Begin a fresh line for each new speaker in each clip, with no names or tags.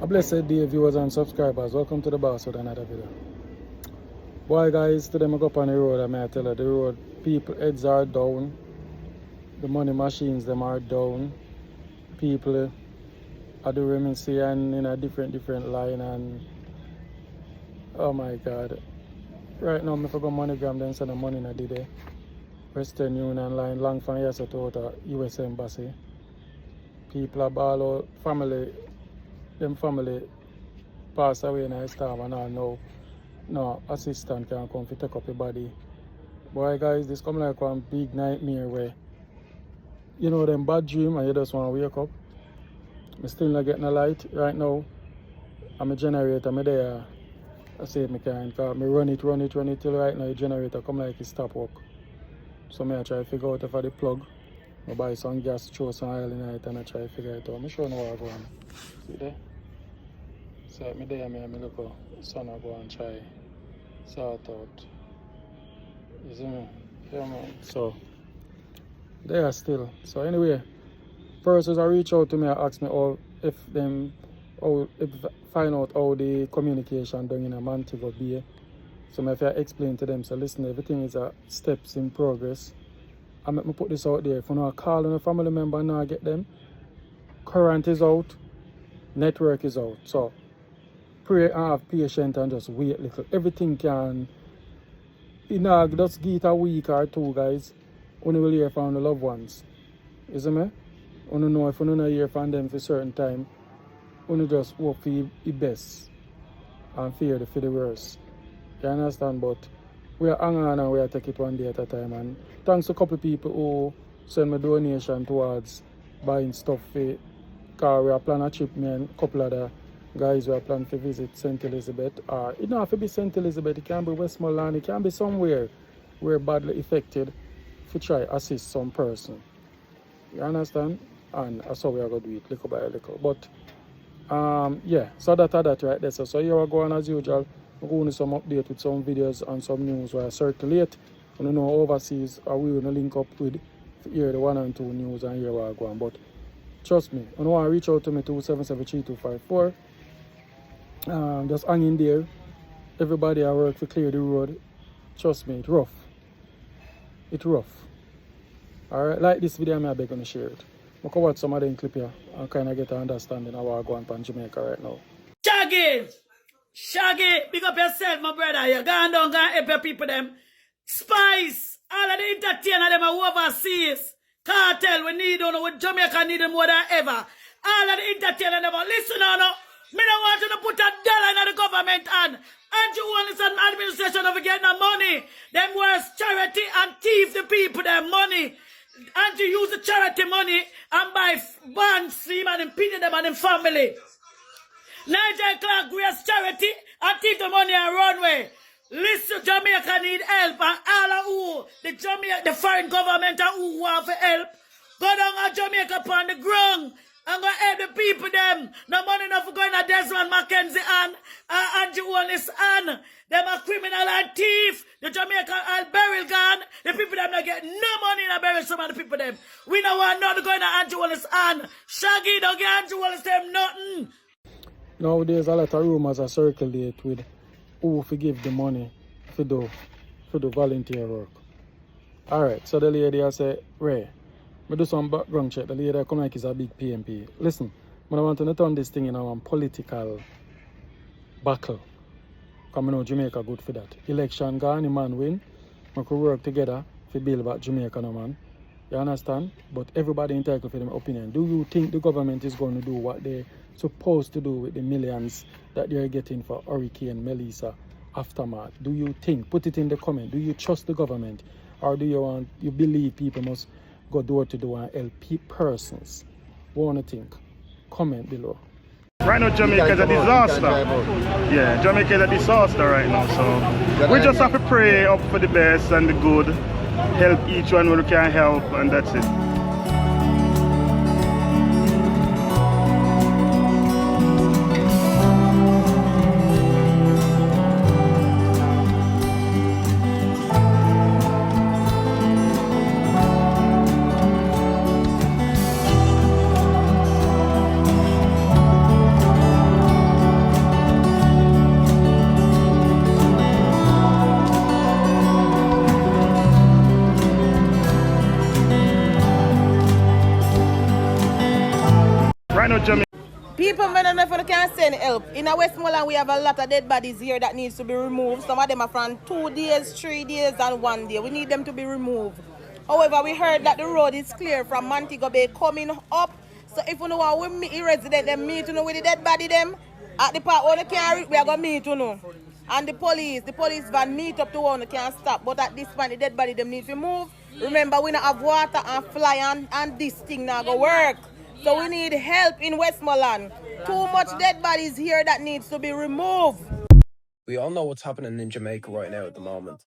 A blessed day, viewers and subscribers. Welcome to the boss with another video. Boy, guys, today I go up on the road and I tell you, the road, people heads are down. The money machines, them are down. People are doing me see and in a different line and oh my God. Right now, I forgot MoneyGram, then send the money in a day. Western Union line, long from here to the US Embassy. People are all out, them family pass away in a storm and all now. No assistant can come to take up your body. Boy guys, this come like one big nightmare where you know them bad dream and you just want to wake up. I'm still not getting a light right now. I'm a generator, I'm there. I say I can because I run it till right now the generator come like it stop work. So I try to figure out if I the plug. I buy some gas, throw some oil in it and I try to figure it out. I'm sure what I go on. See there? So I'm there, I look at sun I go and try sort out. You see me? Yeah man. So they are still. So anyway, persons I reach out to me and ask me if find out how the communication done in a Montego Bay. So if I explain to them, so listen, everything is a steps in progress. I make me put this out there. If you not call on a family member and not get them, current is out, network is out. So pray and have patience and just wait a little. Everything can, you know, just give it a week or two, guys. Only will hear from the loved ones. You see me? Only know if you don't hear from them for a certain time, only just hope for the best and fear for the worst. You understand? But we are hanging on and we are taking it one day at a time. And thanks to a couple of people who send me donation towards buying stuff for car. We are planning a trip, me and a couple of the guys we are planning to visit St. Elizabeth. It don't have to be St. Elizabeth, it can be Westmoreland, it can be somewhere we're badly affected to try assist some person. You understand? And that's how we are going to do it, little by little. But yeah, so that right there. So here we go on as usual. We're going to some update with some videos and some news where I circulate. You know overseas we will link up with here the 1 and 2 news and here we are going. But trust me, you want to reach out to me 2773254. Just hang in there. Everybody I work to clear the road. Trust me, it's rough. It's rough. Alright, like this video, I'm going to share it. I can watch some of them clip here and kind of get an understanding of what I'm going on Jamaica right now.
Shaggy, big up yourself, my brother. You go on down, go and help your people them. Spice, all of the entertainers them are overseas. Cartel, we need them, with Jamaica need them more than ever. All of the entertainers them are, listen now, me don't want you to put a dollar in the government hand. And you want this administration of getting the money. Them worst charity and thief the people their money. And you use the charity money and buy bonds for him and him pity them and him family. Nigel Clark Grace charity and thief the money and runway. Listen, Jamaica need help and all of who the foreign government and who want for help. Go down to Jamaica upon the ground and go help the people them. No money enough for going to Desmond Mackenzie and Andrew Wallace and them are criminal and thief. The Jamaica and burial gone. The people them not get no money and bury some of the people them. We don't want nothing going to Andrew Wallace and Shaggy don't get Andrew Wallace them nothing.
Nowadays a lot of rumors are circulate with who forgive the money for do volunteer work. Alright, so the lady I say, Ray, I do some background check. The lady come like it's a big PMP. Listen, I want to turn this thing in a political battle. Because I know Jamaica good for that. Election gone, the man win. We could work together to build back Jamaica, no man. You understand? But everybody entitled for their opinion. Do you think the government is going to do what they're supposed to do with the millions that they're getting for Hurricane Melissa aftermath? Do you think? Put it in the comment. Do you trust the government? Or do you believe people must go door to door and help persons? What do you think? Comment below.
Right now Jamaica is a disaster. Yeah, Jamaica is a disaster right now. So we just have to pray up for the best and the good. Help each one who can help, and that's it.
People, I don't know if you can send help. In Westmoreland, we have a lot of dead bodies here that needs to be removed. Some of them are from 2 days, 3 days, and 1 day. We need them to be removed. However, we heard that the road is clear from Montego Bay coming up. So if you know what we meet resident, them meet with the dead body them at the part where they can't reach, we are gonna meet And the police van meet up to one they can't stop. But at this point, the dead body them need to move. Remember, we don't have water and fly and this thing now go work. So we need help in Westmoreland. Too much dead bodies here that needs to be removed.
We all know what's happening in Jamaica right now at the moment.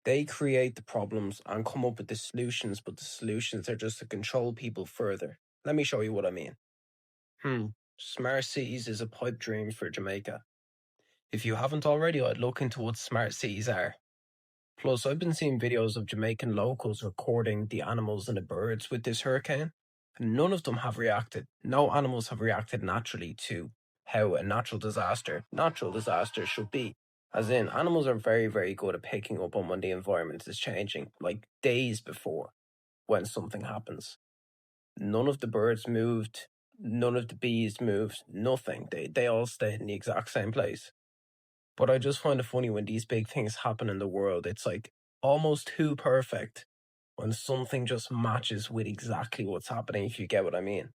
They create the problems and come up with the solutions, but the solutions are just to control people further. Let me show you what I mean. Smart cities is a pipe dream for Jamaica. If you haven't already, I'd look into what smart cities are. Plus, I've been seeing videos of Jamaican locals recording the animals and the birds with this hurricane, and none of them have reacted. No animals have reacted naturally to how a natural disaster should be. As in, animals are very, very good at picking up on when the environment is changing, like days before when something happens. None of the birds moved, none of the bees moved, nothing. They all stayed in the exact same place. But I just find it funny when these big things happen in the world, it's like almost too perfect when something just matches with exactly what's happening, if you get what I mean.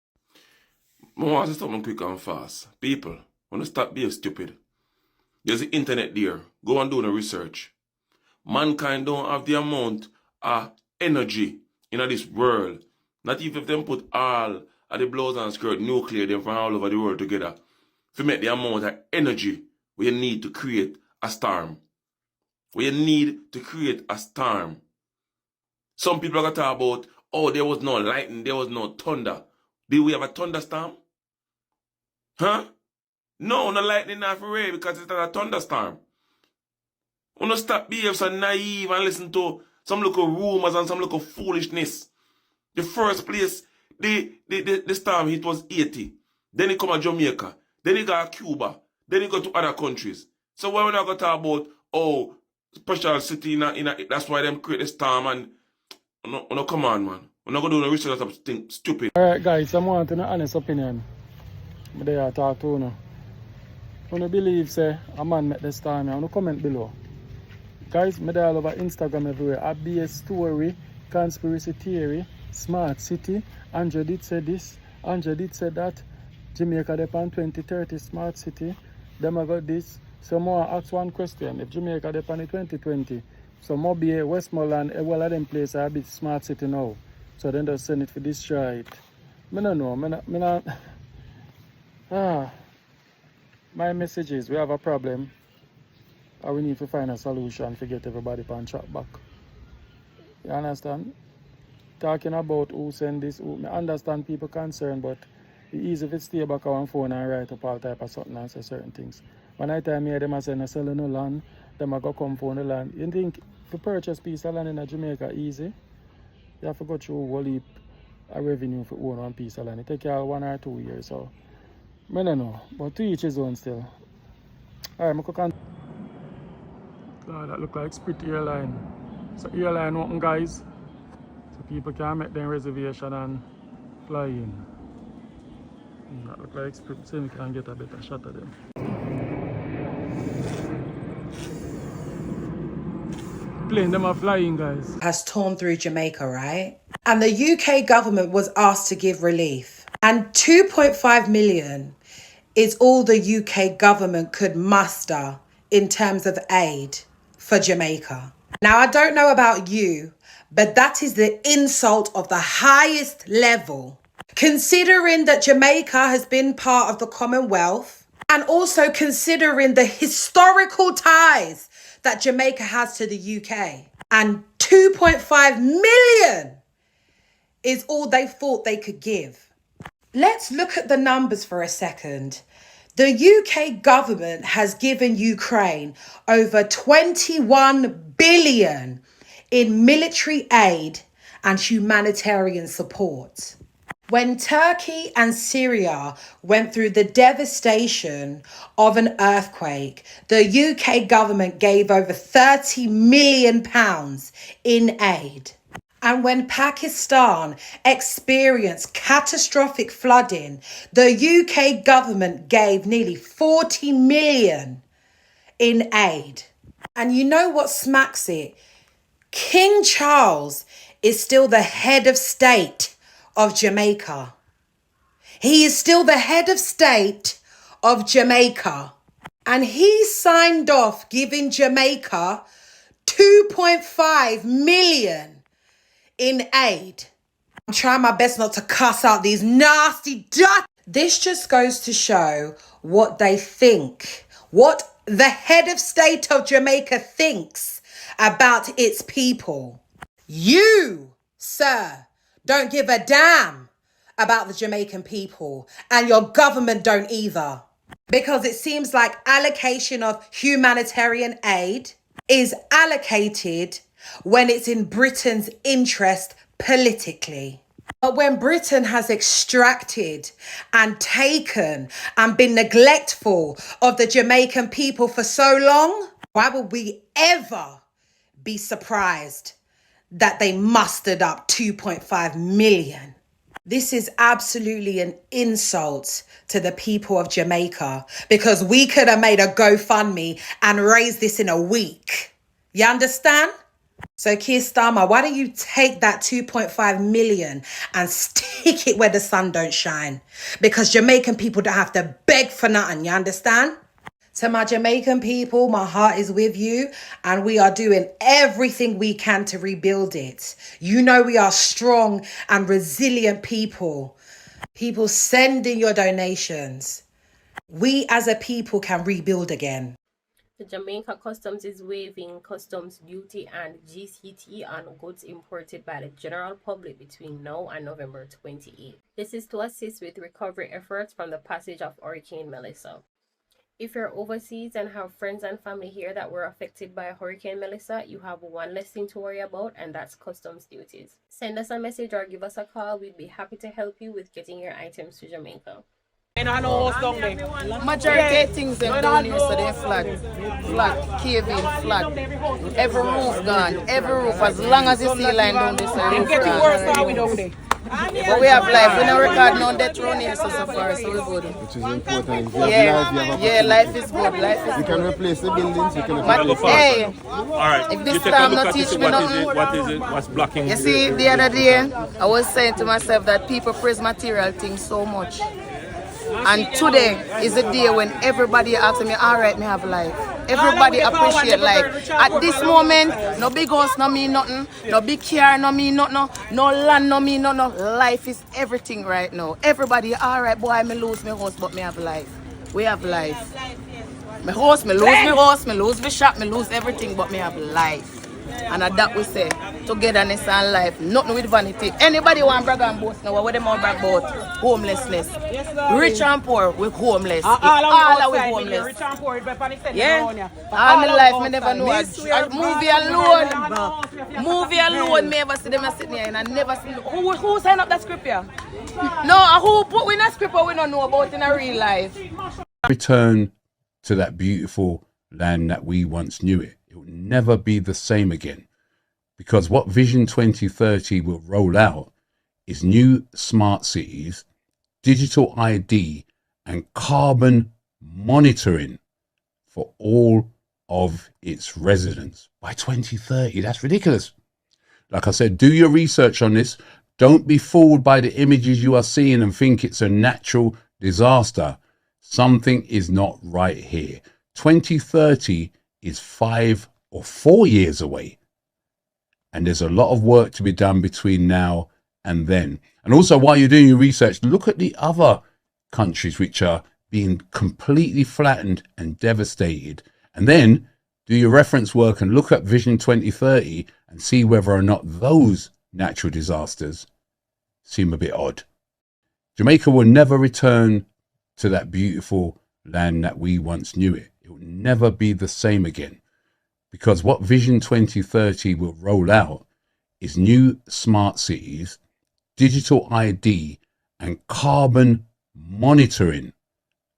I want to say something quick and fast. People, want to stop being stupid. There's the internet there. Go and do the research. Mankind don't have the amount of energy in this world. Not even if them put all of the blows and skirt nuclear them from all over the world together to make the amount of energy we need to create a storm. We need to create a storm. Some people are going to talk about, oh, there was no lightning, there was no thunder. Did we have a thunderstorm? Huh? No, no lightning not for real because it's not a thunderstorm. We don't stop being so naive and listen to some little rumors and some little foolishness. The first place, the storm hit was 80. Then it come to Jamaica. Then it got Cuba. Then it go to other countries. So why we not going to talk about, oh, special city, that's why them create the storm and, no, come on, man. We're not going to do the research of something stupid.
Alright guys, I want an honest opinion. But they are talk to you. When you believe, say, a man met the storm, you comment below. Guys, me there all over Instagram everywhere. ABS story, conspiracy theory, smart city. Andrew did say this, Andrew did say that. Jamaica depend 2030 smart city. Them I got this. So more ask one question. If Jamaica depend 2020, so more be Westmoreland, well of them places are a bit smart city now. So then they'll send it for destroy it. I don't know. My message is we have a problem and we need to find a solution to get everybody on track back. You understand? Talking about who send this, I understand people concerned, but it's easy if it stay back on phone and write up all type of something and say certain things. When I tell me them I say no selling no land, them I go come for the land. You think to purchase piece of land in Jamaica easy? You have to go through a whole heap of revenue for own one piece of land. It take you 1 or 2 years. So I don't know. But to each his own still. Alright, I can. God, that look like Spirit Airline. So airline open guys. So people can make their reservation and fly in. That look like Spirit, so we can get a better shot of them. Plane them are flying guys.
Has torn through Jamaica, right? And the UK government was asked to give relief. And 2.5 million is all the UK government could muster in terms of aid for Jamaica. Now, I don't know about you, but that is the insult of the highest level. Considering that Jamaica has been part of the Commonwealth and also considering the historical ties that Jamaica has to the UK. And 2.5 million is all they thought they could give. Let's look at the numbers for a second. The UK government has given Ukraine over 21 billion in military aid and humanitarian support. When Turkey and Syria went through the devastation of an earthquake, the UK government gave over £30 million in aid. And when Pakistan experienced catastrophic flooding, the UK government gave nearly 40 million in aid. And you know what smacks it? King Charles is still the head of state of Jamaica. He is still the head of state of Jamaica. And he signed off giving Jamaica 2.5 million in aid. I'm trying my best not to cuss out these nasty ducks. This just goes to show what they think, what the head of state of Jamaica thinks about its people. You, sir, don't give a damn about the Jamaican people, and your government don't either. Because it seems like allocation of humanitarian aid is allocated when it's in Britain's interest politically. But when Britain has extracted and taken and been neglectful of the Jamaican people for so long, why would we ever be surprised that they mustered up 2.5 million? This is absolutely an insult to the people of Jamaica, because we could have made a GoFundMe and raised this in a week. You understand? So Keir Starmer, why don't you take that 2.5 million and stick it where the sun don't shine? Because Jamaican people don't have to beg for nothing, you understand? To my Jamaican people, my heart is with you, and we are doing everything we can to rebuild it. You know we are strong and resilient people. People, send in your donations. We as a people can rebuild again.
The Jamaica Customs is waiving customs duty and GCT on goods imported by the general public between now and November 28. This is to assist with recovery efforts from the passage of Hurricane Melissa. If you're overseas and have friends and family here that were affected by Hurricane Melissa, you have one less thing to worry about, and that's customs duties. Send us a message or give us a call. We'd be happy to help you with getting your items to Jamaica.
Majority of things them down here, so they flat, cave-in, flat. Every roof gone, every roof. As long as you see line down this, the roof gone. But we have life. We don't record no death around here so far, so we're good.
Which is important. If you have life,
Yeah, life is good. Life is
you can replace the buildings, you can
but, hey,
Alright,
if this time not teach me nothing.
What is it? What's blocking?
You see, the other day, I was saying to myself that people praise material things so much. And today is the day when everybody asks me, all right, me have life. Everybody appreciate life. At this moment, no big house no mean nothing, no big car no mean nothing, no land no mean nothing. Life is everything right now. Everybody, all right, boy, me lose my house, but me have life. We have life. My house, me lose my shop, me lose everything, but me have life. And at that we say, togetherness and life, nothing with vanity. Anybody want brag and boast now, what them want brag about? Homelessness. Rich and poor, we're homeless. All are we homeless.
Rich and poor,
yeah. All my life, me never know a movie alone, me ever see them sitting here and I never see who signed up that script here? No, who put in a script we don't know about in a real life.
Return to that beautiful land that we once knew it. It will never be the same again, because what Vision 2030 will roll out is new smart cities, digital ID and carbon monitoring for all of its residents by 2030. That's ridiculous. Like I said, do your research on this. Don't be fooled by the images you are seeing and think it's a natural disaster. Something is not right here. 2030 is 5 or 4 years away. And there's a lot of work to be done between now and then. And also, while you're doing your research, look at the other countries which are being completely flattened and devastated. And then do your reference work and look at Vision 2030 and see whether or not those natural disasters seem a bit odd. Jamaica will never return to that beautiful land that we once knew it. It will never be the same again, because what Vision 2030 will roll out is new smart cities, digital ID and carbon monitoring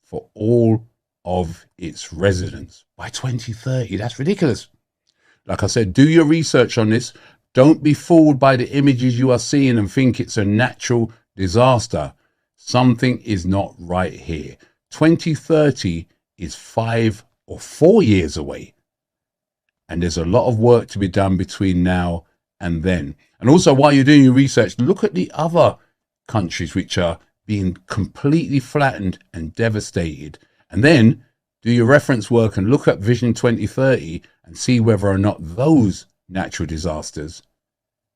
for all of its residents by 2030. That's ridiculous. Like I said, do your research on this. Don't be fooled by the images you are seeing and think it's a natural disaster. Something is not right here. 2030 is 5 or 4 years away. And there's a lot of work to be done between now and then. And also, while you're doing your research, look at the other countries which are being completely flattened and devastated. And then do your reference work and look at Vision 2030 and see whether or not those natural disasters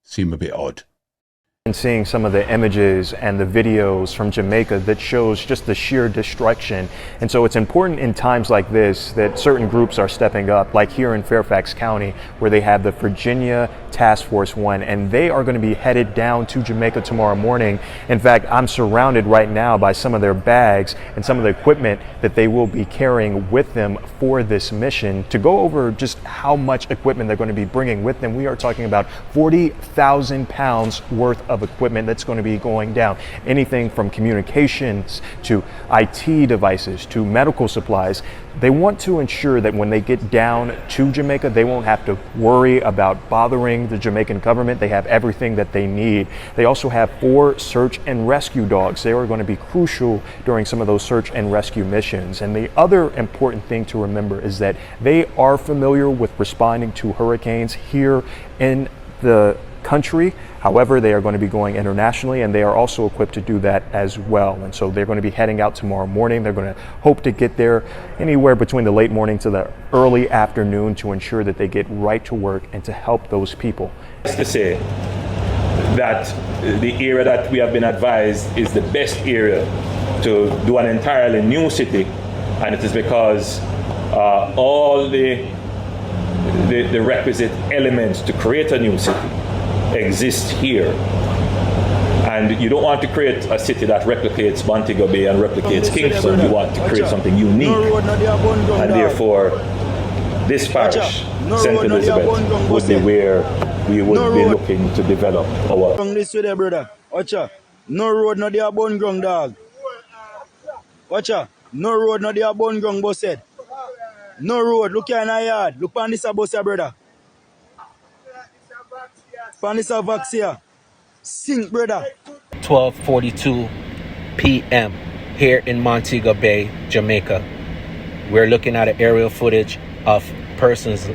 seem a bit odd.
And seeing some of the images and the videos from Jamaica that shows just the sheer destruction. And so it's important in times like this that certain groups are stepping up, like here in Fairfax County, where they have the Virginia Task Force 1, and they are going to be headed down to Jamaica tomorrow morning. In fact, I'm surrounded right now by some of their bags and some of the equipment that they will be carrying with them for this mission. To go over just how much equipment they're going to be bringing with them, we are talking about 40,000 pounds worth of equipment that's going to be going down. Anything from communications to IT devices to medical supplies. They want to ensure that when they get down to Jamaica, they won't have to worry about bothering the Jamaican government. They have everything that they need. They also have 4 search and rescue dogs. They are going to be crucial during some of those search and rescue missions. And the other important thing to remember is that they are familiar with responding to hurricanes here in the country. However, they are going to be going internationally, and they are also equipped to do that as well. And so they're going to be heading out tomorrow morning. They're going to hope to get there anywhere between the late morning to the early afternoon to ensure that they get right to work and to help those people.
To say that the area that we have been advised is the best area to do an entirely new city, and it is because all the requisite elements to create a new city exist here. And you don't want to create a city that replicates Montego Bay and replicates Kingston. You want to create something unique. And therefore, this parish, St. Elizabeth, would be where we would be looking to develop our...
This way there, brother. Watcha. No road, no there bone ground, dog. Watcha. No road, no there bone ground, boss said. No road. Look here in our yard. Look on this, boss, brother. Panisa Vaxia. Sink, brother.
12:42 p.m. here in Montego Bay, Jamaica. We're looking at an aerial footage of persons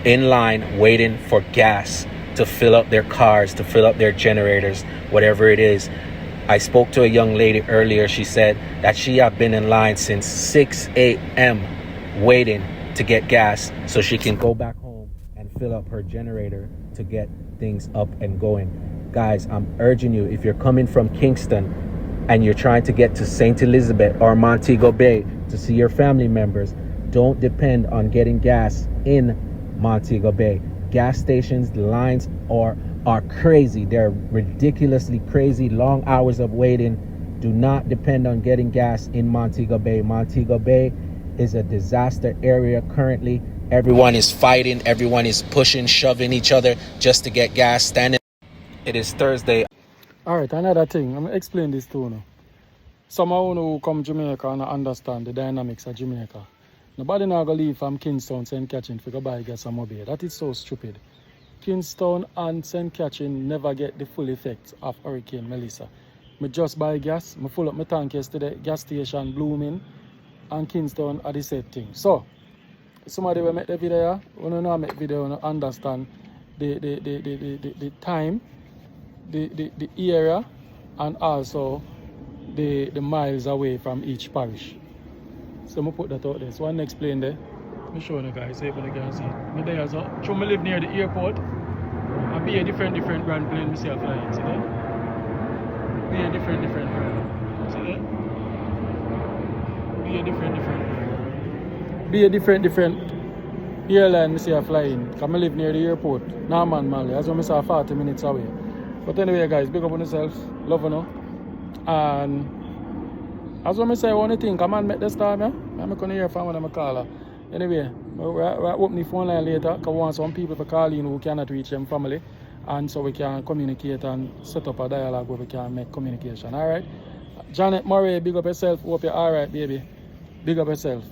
in line waiting for gas to fill up their cars, to fill up their generators, whatever it is. I spoke to a young lady earlier. She said that she had been in line since 6 a.m. waiting to get gas so she can go back home and fill up her generator to get things up and going. Guys, I'm urging you, if you're coming from Kingston and you're trying to get to St. Elizabeth or Montego Bay to see your family members, don't depend on getting gas in Montego Bay. Gas stations, the lines are crazy. They're ridiculously crazy. Long hours of waiting. Do not depend on getting gas in Montego Bay. Montego Bay is a disaster area currently. Everyone is fighting. Everyone is pushing, shoving each other just to get gas. Standing. It is Thursday.
All right, another thing. I'm going to explain this to you. Some of you who come to Jamaica and understand the dynamics of Jamaica. Nobody now going to leave from Kingston, St. Catherine, to go buy gas and mobile. That is so stupid. Kingston and St. Catherine never get the full effects of Hurricane Melissa. I just buy gas. I full up my tank yesterday. Gas station blooming. And Kingston are the same thing. So, somebody will make the video, when you know I make video, you understand the time, the area, and also the miles away from each parish. So I put that out there. So I explain there. Let me show you guys, so you can see it. Me there, so I live near the airport. I be a different brand plane myself flying. See there? Be a different brand. See there? Be a different airline, I see a flying. Because I live near the airport, Norman Mali. As well, I saw 40 minutes away. But anyway, guys, big up on yourselves. Love you know. And as well, I say one thing, come on, make this time, yeah? I'm going to hear from one of my caller. Anyway, we'll open the phone line later because we want some people to call in who cannot reach them family. And so we can communicate and set up a dialogue where we can make communication. Alright? Janet Murray, big up yourself. Hope you're alright, baby. Big up yourself.